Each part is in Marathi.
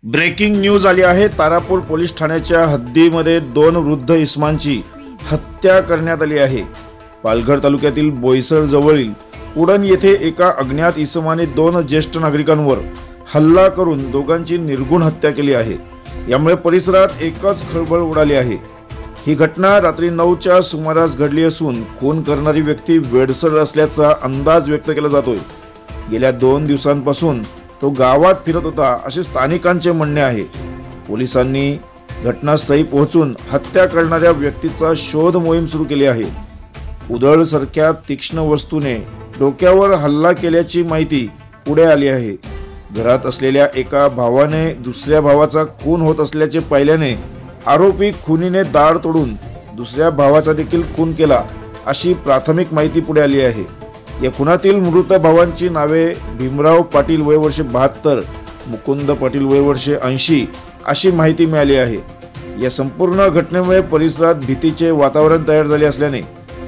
ब्रेकिंग न्यूज आली आहे। तारापूर पोलीस ठाण्याच्या हद्दीमध्ये दोन वृद्ध इसमांची हत्या करण्यात आली आहे। पालघर तालुक्यातील बोईसर जवळील उडण येथे एका अज्ञात इसमाने दोन ज्येष्ठ नागरिकांवर हल्ला करून दोघांची निर्घुण हत्या केली आहे। यामुळे परिसरात एकच खळबळ उडाली आहे। ही घटना रात्री 9च्या सुमारास घडली असून खून करणारी व्यक्ती वेडसर असल्याचा अंदाज व्यक्त केला जातोय। गेल्या 2 दिवसांपासून तो गावात फिरत होता असे स्थानिकांचे म्हणणे आहे। पोलिसांनी घटनास्थळी पोहोचून हत्या करणाऱ्या व्यक्तीचा शोध मोहीम सुरू केली आहे। उदळसारख्या तीक्ष्ण वस्तूने डोक्यावर हल्ला केल्याची माहिती पुढे आली आहे। घरात असलेल्या एका भावाने दुसऱ्या भावाचा खून होत असल्याचे पाहिल्याने आरोपी खुनीने दार तोडून दुसऱ्या भावाचा देखील खून केला अशी प्राथमिक माहिती पुढे आली आहे। या खुनातील मृत भावांची नावे भीमराव पाटील वय वर्ष 72, मुकुंद पाटील वय वर्ष 80 अशी माहिती मिळाली आहे। या संपूर्ण घटनेमुळे परिसरात भीतीचे वातावरण तयार झाले असल्याने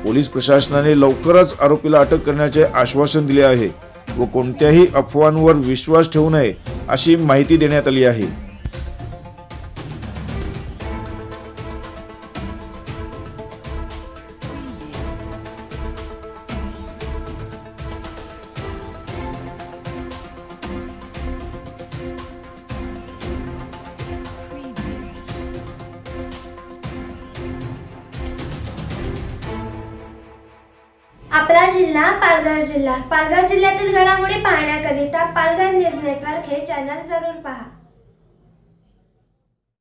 पोलीस प्रशासनाने लवकरच आरोपीला अटक करण्याचे आश्वासन दिले आहे व कोणत्याही अफवांवर विश्वास ठेवू नये अशी माहिती देण्यात आली आहे। आपला जिल्हा पालघर जिल्ह्यातील घडामोडी पाहण्याकरिता पालघर न्यूज नेटवर्क हे चॅनल जरूर पहा।